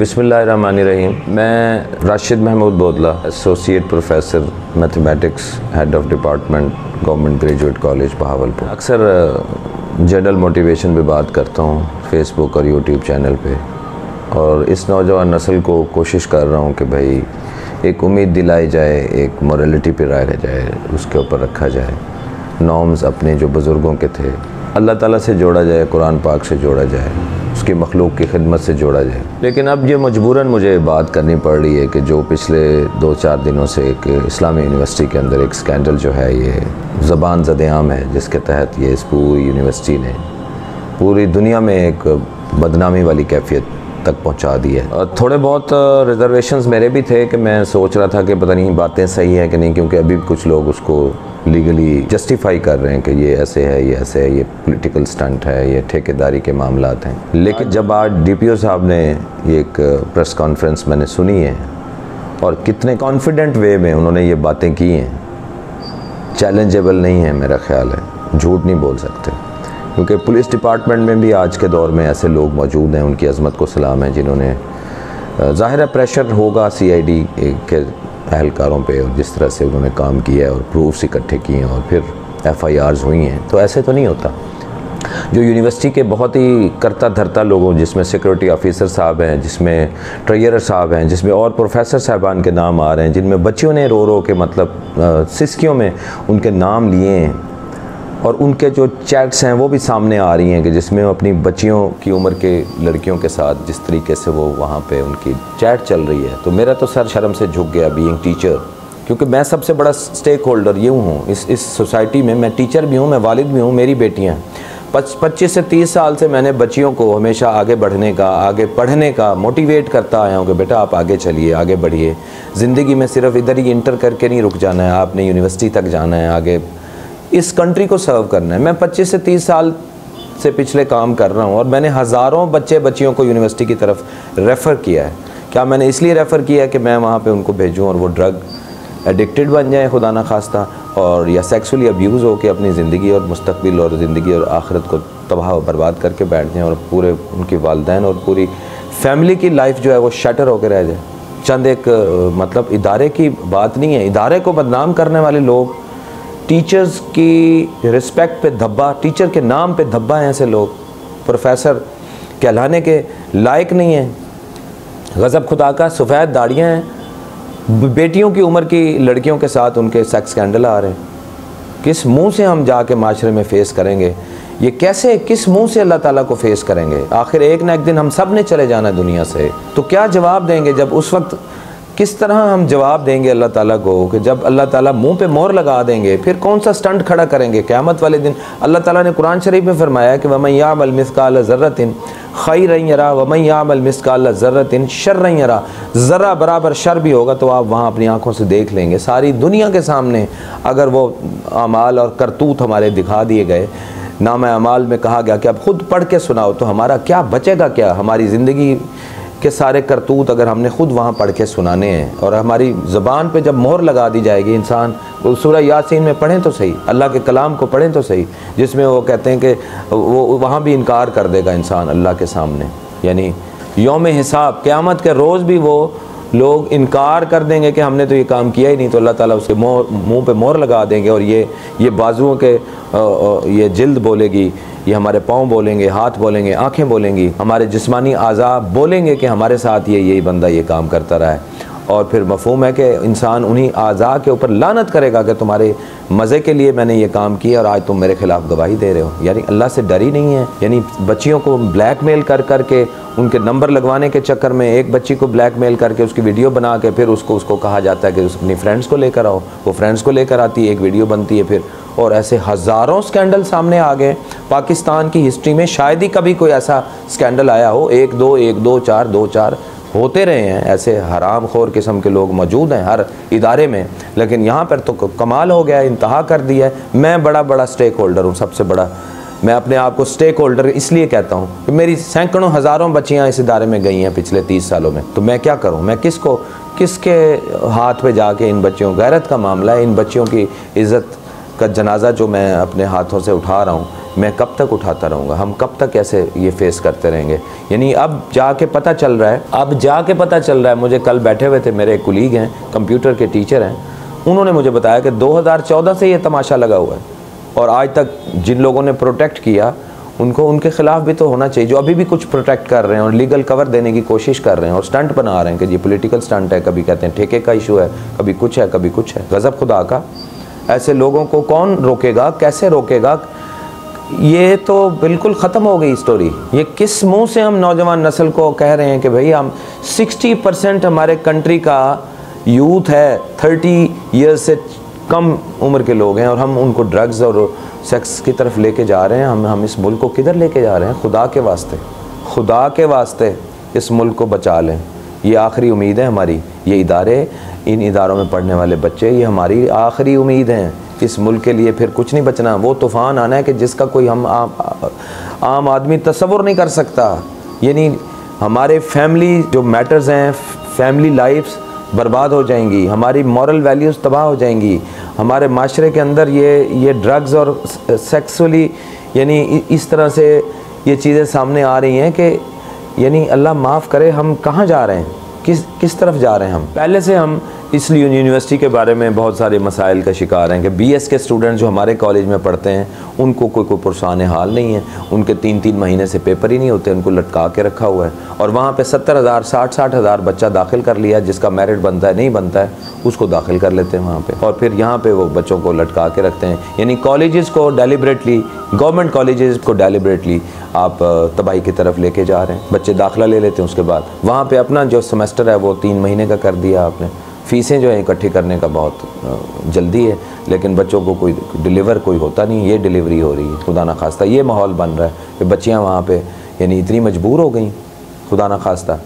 बिस्मिल्लाहिर्रहमानिर्रहीम। मैं Rashid Mahmood Bodla, associate professor mathematics, head of department, government graduate college Bahawalpur. अक्सर जनरल मोटिवेशन पे बात करता हूँ फेसबुक और यूट्यूब चैनल पे, और इस नौजवान नस्ल को कोशिश कर रहा हूँ कि भाई एक उम्मीद दिलाई जाए, एक मोरालिटी पे रखा जाए, उसके ऊपर रखा जाए, नॉर्म्स अपने जो बुज़ुर्गों के थे अल्लाह ताला से जोड़ा जाए, कुरान पाक से जोड़ा जाए, उसकी मखलूक की खिदमत से जोड़ा जाए। लेकिन अब ये मजबूरन मुझे बात करनी पड़ रही है कि जो पिछले 2-4 दिनों से एक इस्लामी यूनिवर्सिटी के अंदर एक स्कैंडल जो है, ये ज़बान ज़द-ए-आम है, जिसके तहत ये इस पूरी यूनिवर्सिटी ने पूरी दुनिया में एक बदनामी वाली कैफियत तक पहुंचा दी है। और थोड़े बहुत रिजर्वेशंस मेरे भी थे कि मैं सोच रहा था कि पता नहीं बातें सही हैं कि नहीं, क्योंकि अभी कुछ लोग उसको लीगली जस्टिफाई कर रहे हैं कि ये ऐसे है, ये ऐसे है, ये पॉलिटिकल स्टंट है, ये ठेकेदारी के मामलात हैं। लेकिन जब आज डीपीओ साहब ने ये एक प्रेस कॉन्फ्रेंस मैंने सुनी है और कितने कॉन्फिडेंट वे में उन्होंने ये बातें की हैं, चैलेंजेबल नहीं है मेरा ख्याल है, झूठ नहीं बोल सकते, क्योंकि पुलिस डिपार्टमेंट में भी आज के दौर में ऐसे लोग मौजूद हैं, उनकी अज़मत को सलाम है, जिन्होंने ज़ाहिर है प्रेशर होगा सीआईडी के एहलकारों पे, और जिस तरह से उन्होंने काम किया है और प्रूफ्स इकट्ठे किए हैं और फिर एफआईआर्स हुई हैं, तो ऐसे तो नहीं होता। जो यूनिवर्सिटी के बहुत ही करता धरता लोगों, जिसमें सिक्योरिटी ऑफिसर साहब हैं, जिसमें ट्रेजरर साहब हैं, जिसमें और प्रोफेसर साहबान के नाम आ रहे हैं, जिनमें बच्चियों ने रो रो के मतलब सिस्कियों में उनके नाम लिए हैं, और उनके जो चैट्स हैं वो भी सामने आ रही हैं कि जिसमें वो अपनी बच्चियों की उम्र के लड़कियों के साथ जिस तरीके से वो वहाँ पे उनकी चैट चल रही है। तो मेरा तो सर शर्म से झुक गया बीइंग टीचर, क्योंकि मैं सबसे बड़ा स्टेक होल्डर ये हूँ इस सोसाइटी में। मैं टीचर भी हूँ, मैं वालिद भी हूँ, मेरी बेटियाँ 25 से 30 साल से मैंने बच्चियों को हमेशा आगे बढ़ने का, आगे पढ़ने का मोटिवेट करता आया हूँ कि बेटा आप आगे चलिए, आगे बढ़िए, ज़िंदगी में सिर्फ इधर ही इंटर करके नहीं रुक जाना है, आपने यूनिवर्सिटी तक जाना है, आगे इस कंट्री को सर्व करना है। मैं 25 से 30 साल से पिछले काम कर रहा हूँ और मैंने हज़ारों बच्चियों को यूनिवर्सिटी की तरफ रेफ़र किया है। क्या मैंने इसलिए रेफ़र किया है कि मैं वहाँ पे उनको भेजूँ और वो ड्रग एडिक्टेड बन जाए खुदा ना खास्ता, और या सेक्सुअली अब्यूज़ हो के अपनी ज़िंदगी और मुस्तकबिल और ज़िंदगी और आखिरत को तबाह और बर्बाद करके बैठ जाएँ, और पूरे उनके वालिदैन और पूरी फैमिली की लाइफ जो है वो शटर होकर रह जाए। चंद एक मतलब इदारे की बात नहीं है, इदारे को बदनाम करने वाले लोग, टीचर्स की रिस्पेक्ट पे धब्बा, टीचर के नाम पे धब्बा हैं ऐसे लोग, प्रोफेसर कहलाने के लायक नहीं हैं। गज़ब खुदा का, सफ़ेद दाढ़ियाँ हैं, बेटियों की उम्र की लड़कियों के साथ उनके सेक्स स्कैंडल आ रहे हैं। किस मुंह से हम जाके माशरे में फ़ेस करेंगे ये? कैसे, किस मुंह से अल्लाह ताला को फ़ेस करेंगे? आखिर एक ना एक दिन हम सब ने चले जाना दुनिया से, तो क्या जवाब देंगे? जब उस वक्त किस तरह हम जवाब देंगे अल्लाह ताला को कि जब अल्लाह ताला मुंह पे मोहर लगा देंगे, फिर कौन सा स्टंट खड़ा करेंगे क़यामत वाले दिन? अल्लाह ताला ने कुरान शरीफ में फरमाया कि वमन यामल मिस्काल ज़र्रतिन खैरन यरा वमन यामल मिस्काल ज़र्रतिन शर्रन यरा। ज़रा बराबर शर भी होगा तो आप वहाँ अपनी आँखों से देख लेंगे। सारी दुनिया के सामने अगर वो अमाल और करतूत हमारे दिखा दिए गए, नामा अमाल में कहा गया कि अब ख़ुद पढ़ के सुनाओ, तो हमारा क्या बचेगा? क्या हमारी ज़िंदगी के सारे करतूत अगर हमने ख़ुद वहाँ पढ़ के सुनाने हैं, और हमारी ज़बान पे जब मोहर लगा दी जाएगी, इंसान सूरह यासीन में पढ़ें तो सही, अल्लाह के कलाम को पढ़ें तो सही, जिसमें वो कहते हैं कि वो वहाँ भी इनकार कर देगा इंसान अल्लाह के सामने, यानी यौम हिसाब क़यामत के रोज़ भी वो लोग इनकार कर देंगे कि हमने तो ये काम किया ही नहीं, तो अल्लाह ताला उसके मुँह पे मोहर लगा देंगे, और ये बाजुओं के ये जिल्द बोलेगी, ये हमारे पाँव बोलेंगे, हाथ बोलेंगे, आँखें बोलेंगी, हमारे जिस्मानी आज़ा बोलेंगे कि हमारे साथ यही बंदा ये काम करता रहा है। और फिर मफ़हूम है कि इंसान उन्हीं आज़ा के ऊपर लानत करेगा कि तुम्हारे मज़े के लिए मैंने ये काम किया और आज तुम मेरे ख़िलाफ़ गवाही दे रहे हो। यानी अल्लाह से डर ही नहीं है। यानी बच्चियों को ब्लैकमेल कर करके, उनके नंबर लगवाने के चक्कर में एक बच्ची को ब्लैकमेल करके उसकी वीडियो बना के फिर उसको कहा जाता है कि अपनी फ्रेंड्स को लेकर आओ, वो फ्रेंड्स को लेकर आती है, एक वीडियो बनती है फिर, और ऐसे हज़ारों स्कैंडल सामने आ गए। पाकिस्तान की हिस्ट्री में शायद ही कभी कोई ऐसा स्कैंडल आया हो, 1 2 4 2 4 होते रहे हैं। ऐसे हराम खोर किस्म के लोग मौजूद हैं हर इदारे में, लेकिन यहाँ पर तो कमाल हो गया, इंतहा कर दिया है। मैं बड़ा स्टेक होल्डर हूँ, सबसे बड़ा। मैं अपने आप को स्टेक होल्डर इसलिए कहता हूँ कि मेरी सैकड़ों हज़ारों बच्चियाँ इस इदारे में गई हैं पिछले 30 सालों में, तो मैं क्या करूँ? मैं किसके हाथ पे जाके इन बच्चियों, गैरत का मामला है, इन बच्चियों की इज़्ज़त का जनाजा जो मैं अपने हाथों से उठा रहा हूँ, मैं कब तक उठाता रहूँगा, हम कब तक ऐसे ये फेस करते रहेंगे। यानी अब जाके पता चल रहा है, मुझे कल बैठे हुए थे मेरे कुलीग हैं, कंप्यूटर के टीचर हैं, उन्होंने मुझे बताया कि 2014 से ये तमाशा लगा हुआ है और आज तक जिन लोगों ने प्रोटेक्ट किया उनको उनके ख़िलाफ़ भी तो होना चाहिए, जो अभी भी कुछ प्रोटेक्ट कर रहे हैं और लीगल कवर देने की कोशिश कर रहे हैं और स्टंट बना रहे हैं कि ये पॉलिटिकल स्टंट है, कभी कहते हैं ठेके का इशू है, कभी कुछ है, कभी कुछ है। गज़ब खुदा का, ऐसे लोगों को कौन रोकेगा, कैसे रोकेगा? ये तो बिल्कुल ख़त्म हो गई स्टोरी। ये किस मुंह से हम नौजवान नस्ल को कह रहे हैं कि भाई हम 60% हमारे कंट्री का यूथ है, 30 ईयर्स से कम उम्र के लोग हैं और हम उनको ड्रग्स और सेक्स की तरफ लेके जा रहे हैं। हम इस मुल्क को किधर लेके जा रहे हैं? खुदा के वास्ते इस मुल्क को बचा लें। ये आखिरी उम्मीद है हमारी। ये इदारे, इन इदारों में पढ़ने वाले बच्चे, ये हमारी आखिरी उम्मीद हैं इस मुल्क के लिए। फिर कुछ नहीं बचना। वो तूफ़ान आना है कि जिसका कोई हम आम आदमी तसव्वुर नहीं कर सकता। यानी हमारे फैमिली जो मैटर्स हैं, फैमिली लाइफ्स बर्बाद हो जाएंगी, हमारी मॉरल वैल्यूज़ तबाह हो जाएंगी, हमारे माशरे के अंदर ये ड्रग्स और सेक्सुअली यानी इस तरह से ये चीज़ें सामने आ रही हैं कि यानी अल्लाह माफ़ करे, हम कहाँ जा रहे हैं, किस तरफ जा रहे हैं हम। पहले से हम इसलिए यूनिवर्सिटी के बारे में बहुत सारे मसाइल का शिकार हैं कि BS के स्टूडेंट जो हमारे कॉलेज में पढ़ते हैं उनको कोई पुरसान हाल नहीं है। उनके 3-3 महीने से पेपर ही नहीं होते, उनको लटका के रखा हुआ है और वहाँ पे 70,000 60,000 बच्चा दाखिल कर लिया, जिसका मेरिट बनता है नहीं बनता है उसको दाखिल कर लेते हैं वहाँ पे और फिर यहाँ पे वो बच्चों को लटका के रखते हैं। यानी कॉलेजेस को डेलिबरेटली, गवर्नमेंट कॉलेजेस को डेलिबरेटली आप तबाही की तरफ लेके जा रहे हैं। बच्चे दाखिला ले लेते हैं, उसके बाद वहाँ पे अपना जो सेमेस्टर है वो 3 महीने का कर दिया आपने। फ़ीसें जो है इकट्ठी करने का बहुत जल्दी है, लेकिन बच्चों को कोई डिलीवर कोई होता नहीं, ये डिलीवरी हो रही है। खुदा ना खास्ता ये माहौल बन रहा है कि बच्चियाँ वहाँ पे यानी इतनी मजबूर हो गई। खुदा ना खास्ता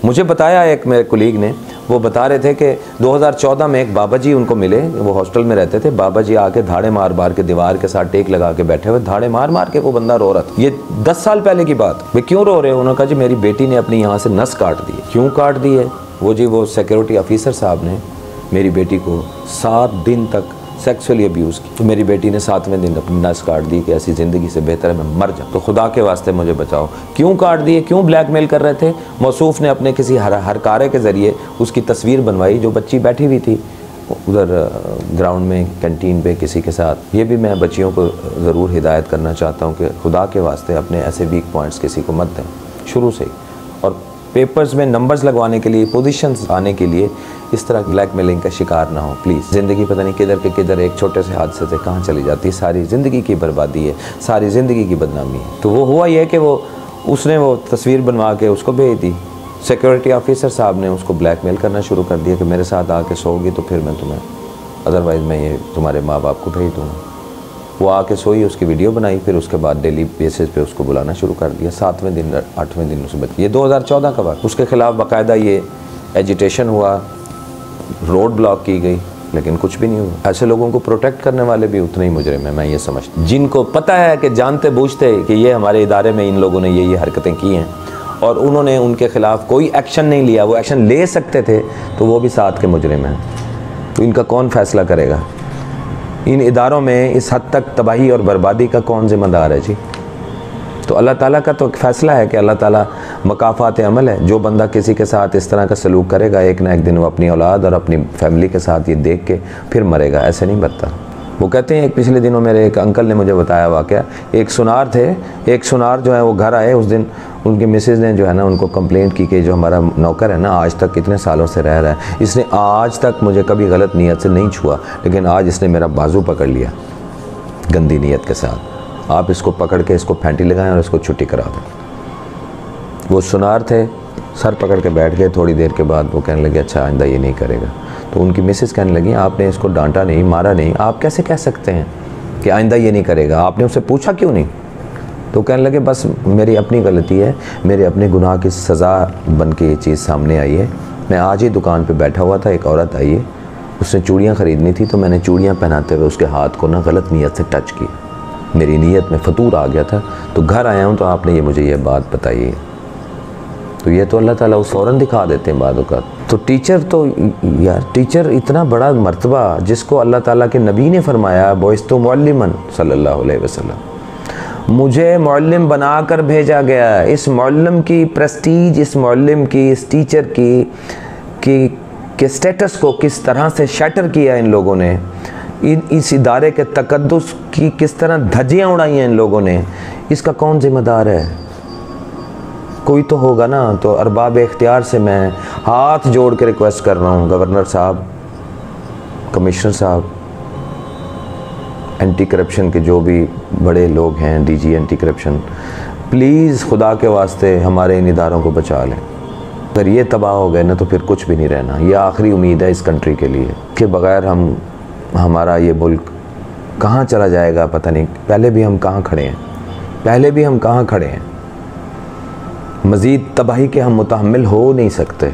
मुझे बताया एक मेरे कुलीग ने, वो बता रहे थे कि 2014 में एक बाबा जी उनको मिले, वो हॉस्टल में रहते थे। बाबा जी आके धाड़े मार मार के दीवार के साथ टेक लगा के बैठे हुए, धाड़े मार मार के वो बंदा रो रहा था। ये 10 साल पहले की बात। वे क्यों रो रहे हो? उन्होंने कहा जी मेरी बेटी ने अपनी यहाँ से नस काट दी। क्यों काट दी है? वो सिक्योरिटी ऑफिसर साहब ने मेरी बेटी को 7 दिन तक सेक्सुअली अब्यूज़ की, तो मेरी बेटी ने 7वें दिन अपनी नस काट दी कि ऐसी ज़िंदगी से बेहतर है मैं मर जाऊँ, तो खुदा के वास्ते मुझे बचाओ। क्यों काट दिए? क्यों ब्लैकमेल कर रहे थे? मौसूफ़ ने अपने किसी हरकारे के ज़रिए उसकी तस्वीर बनवाई, जो बच्ची बैठी हुई थी उधर ग्राउंड में कैंटीन पे किसी के साथ। ये भी मैं बच्चियों को ज़रूर हिदायत करना चाहता हूँ कि खुदा के वास्ते अपने ऐसे वीक पॉइंट्स किसी को मत दें शुरू से ही, और पेपर्स में नंबर्स लगवाने के लिए, पोजीशंस आने के लिए इस तरह ब्लैकमेलिंग का शिकार ना हो प्लीज़। ज़िंदगी पता नहीं किधर के किधर एक छोटे से हादसे से कहाँ चली जाती है, सारी ज़िंदगी की बर्बादी है, सारी ज़िंदगी की बदनामी है। तो वो हुआ ये कि उसने वो तस्वीर बनवा के उसको भेज दी। सिक्योरिटी ऑफिसर साहब ने उसको ब्लैकमेल करना शुरू कर दिया कि मेरे साथ आके सोओगी तो फिर मैं तुम्हें, अदरवाइज़ मैं ये तुम्हारे माँ बाप को भेज दूँगा। वो आके सोई, उसकी वीडियो बनाई, फिर उसके बाद डेली बेसिस पे उसको बुलाना शुरू कर दिया। 7वें दिन 8वें दिन उसे बच्ची, ये 2014 का बात। उसके ख़िलाफ़ बाकायदा ये एजिटेशन हुआ, रोड ब्लॉक की गई, लेकिन कुछ भी नहीं हुआ। ऐसे लोगों को प्रोटेक्ट करने वाले भी उतने ही मुजरिम हैं, मैं ये समझता हूँ। जिनको पता है कि जानते बूझते कि ये हमारे इदारे में इन लोगों ने ये हरकतें की हैं और उन्होंने उनके ख़िलाफ़ कोई एक्शन नहीं लिया, वो एक्शन ले सकते थे, तो वो भी साथ के मुजरिम हैं। तो इनका कौन फ़ैसला करेगा? इन इदारों में इस हद तक तबाही और बर्बादी का कौन ज़िम्मेदार है जी? तो अल्लाह ताला का तो फ़ैसला है कि अल्लाह ताला मकाफ़ात अमल है। जो बंदा किसी के साथ इस तरह का सलूक करेगा, एक ना एक दिन वो अपनी औलाद और अपनी फैमिली के साथ ये देख के फिर मरेगा, ऐसे नहीं मरता। वो कहते हैं, पिछले दिनों मेरे एक अंकल ने मुझे बताया वाक़या, एक सुनार थे, एक सुनार जो है वो घर आए, उस दिन उनकी मिसेज़ ने जो है ना उनको कंप्लेंट की कि जो हमारा नौकर है ना आज तक कितने सालों से रह रहा है, इसने आज तक मुझे कभी गलत नीयत से नहीं छुआ, लेकिन आज इसने मेरा बाजू पकड़ लिया गंदी नीयत के साथ, आप इसको पकड़ के इसको फैंटी लगाएं और इसको छुट्टी करा दें। वो सुनार थे, सर पकड़ के बैठ गए। थोड़ी देर के बाद वो कहने लगे अच्छा आइंदा ये नहीं करेगा। तो उनकी मिसेस कहने लगी आपने इसको डांटा नहीं, मारा नहीं, आप कैसे कह सकते हैं कि आइंदा ये नहीं करेगा, आपने उससे पूछा क्यों नहीं? तो कहने लगे बस मेरी अपनी गलती है, मेरे अपने गुनाह की सज़ा बन के ये चीज़ सामने आई है। मैं आज ही दुकान पे बैठा हुआ था, एक औरत आई है, उसने चूड़ियाँ ख़रीदनी थी, तो मैंने चूड़ियाँ पहनाते हुए उसके हाथ को ना गलत नीयत से टच किया, मेरी नीयत में फतूर आ गया था, तो घर आया हूँ तो आपने ये मुझे ये बात बताई है। तो ये तो अल्लाह ताला उस फ़ौरन दिखा देते हैं बातों का। तो टीचर तो यार, टीचर इतना बड़ा मर्तबा जिसको अल्लाह ताला के नबी ने फरमाया बोइस्तु मुअल्लिमन सल्लल्लाहु अलैहि वसल्लम, मुझे मुअल्लिम बनाकर भेजा गया है। इस मुअल्लिम की प्रेस्टीज, इस मुअल्लिम की, इस टीचर के स्टेटस को किस तरह से शैटर किया इन लोगों ने, इस इदारे के तकद्दुस की किस तरह धज्जियाँ उड़ाई हैं इन लोगों ने, इसका कौन जिम्मेदार है? कोई तो होगा ना। तो अरबाब इख्तियार से मैं हाथ जोड़ के रिक्वेस्ट कर रहा हूँ, गवर्नर साहब, कमिश्नर साहब, एंटी करप्शन के जो भी बड़े लोग हैं, डीजी एंटी करप्शन, प्लीज़ खुदा के वास्ते हमारे इन इदारों को बचा लें। अगर ये तबाह हो गए ना तो फिर कुछ भी नहीं रहना। ये आखिरी उम्मीद है इस कंट्री के लिए, के बग़ैर हमारा ये मुल्क कहाँ चला जाएगा पता नहीं। पहले भी हम कहाँ खड़े हैं, मज़ीद तबाही के हम मुतहम्मिल हो नहीं सकते।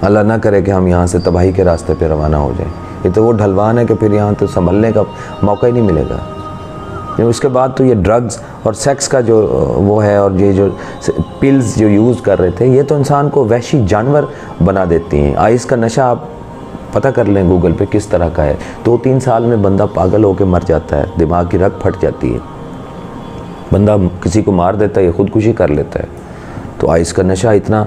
अल्लाह ना करे कि हम यहाँ से तबाही के रास्ते पे रवाना हो जाएं। ये तो वो ढलवान है कि फिर यहाँ तो संभलने का मौका ही नहीं मिलेगा। उसके बाद तो ये ड्रग्स और सेक्स का जो वो है, और ये जो पिल्स जो यूज़ कर रहे थे, ये तो इंसान को वहशी जानवर बना देती हैं। आइस का नशा आप पता कर लें गूगल पे किस तरह का है। 2-3 साल में बंदा पागल होकर मर जाता है, दिमाग की रग फट जाती है, बंदा किसी को मार देता है या ख़ुदकुशी कर लेता है। तो आइस का नशा इतना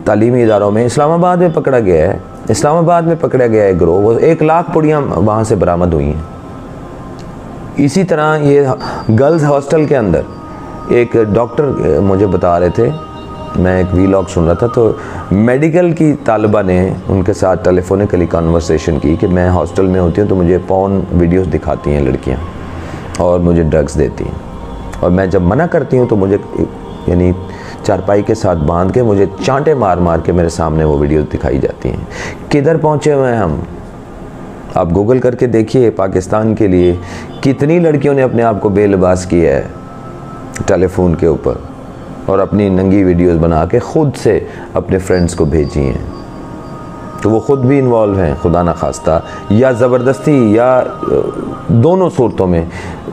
तालीमी इदारों में इस्लामाबाद में पकड़ा गया है, गिरोह। वो 1 लाख पुड़ियाँ वहाँ से बरामद हुई हैं। इसी तरह ये गर्ल्स हॉस्टल के अंदर एक डॉक्टर मुझे बता रहे थे, मैं एक वीलॉग सुन रहा था, तो मेडिकल की तालिबा ने उनके साथ टेलीफोनिकली कन्वर्सेशन की कि मैं हॉस्टल में होती हूँ तो मुझे पॉर्न वीडियोस दिखाती हैं लड़कियाँ और मुझे ड्रग्स देती हैं, और मैं जब मना करती हूँ तो मुझे यानी चारपाई के साथ बांध के मुझे चांटे मार मार के मेरे सामने वो वीडियोस दिखाई जाती हैं। किधर पहुँचे हुए हैं हम? आप गूगल करके देखिए, पाकिस्तान के लिए कितनी लड़कियों ने अपने आप को बेलिबास किया है टेलीफोन के ऊपर, और अपनी नंगी वीडियोस बना के ख़ुद से अपने फ्रेंड्स को भेजी हैं। तो वो ख़ुद भी इन्वॉल्व हैं, खुदा न खास्ता, या ज़बरदस्ती, या दोनों सूरतों में।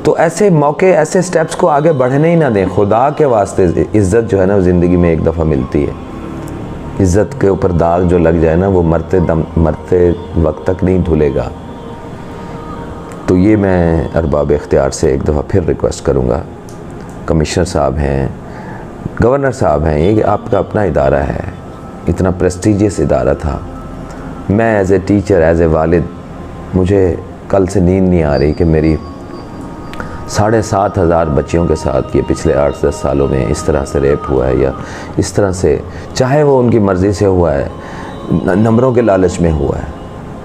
तो ऐसे मौके, ऐसे स्टेप्स को आगे बढ़ने ही ना दें। खुदा के वास्ते इज़्ज़त जो है ना ज़िंदगी में एक दफ़ा मिलती है। इज़्ज़त के ऊपर दाग जो लग जाए ना, वो मरते वक्त तक नहीं धुलेगा। तो ये मैं अरबाब इख्तियार से एक दफ़ा फिर रिक्वेस्ट करूँगा, कमिश्नर साहब हैं, गवर्नर साहब हैं, ये आपका अपना इदारा है, इतना प्रेस्टीजियस इदारा था। मैं as a teacher, as a वालिद, मुझे कल से नींद नहीं आ रही कि मेरी 7,500 बच्चियों के साथ ये पिछले 8-10 सालों में इस तरह से रेप हुआ है, या इस तरह से, चाहे वो उनकी मर्ज़ी से हुआ है, नंबरों के लालच में हुआ है,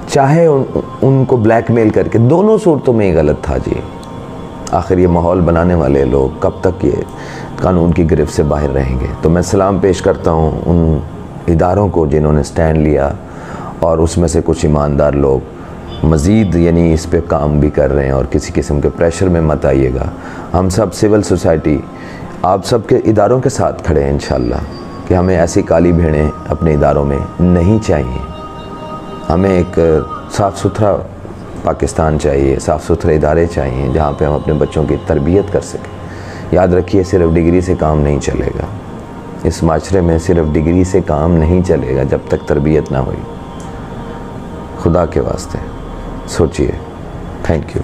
चाहे उनको ब्लैकमेल करके, दोनों सूरतों में ही गलत था जी। आखिर ये माहौल बनाने वाले लोग कब तक ये कानून की गिरफ्त से बाहर रहेंगे? तो मैं सलाम पेश करता हूँ उन इदारों को जिन्होंने स्टैंड लिया, और उसमें से कुछ ईमानदार लोग मज़ीद यानी इस पे काम भी कर रहे हैं। और किसी किस्म के प्रेशर में मत आइएगा। हम सब सिविल सोसाइटी आप सब के इदारों के साथ खड़े हैं इंशाल्लाह, कि हमें ऐसी काली भेड़ें अपने इदारों में नहीं चाहिए। हमें एक साफ़ सुथरा पाकिस्तान चाहिए, साफ़ सुथरे इदारे चाहिए जहाँ पे हम अपने बच्चों की तरबियत कर सकें। याद रखिए, सिर्फ डिग्री से काम नहीं चलेगा। इस माशरे में सिर्फ डिग्री से काम नहीं चलेगा जब तक तरबियत ना हुई। खुदा के वास्ते सोचिए। Thank you.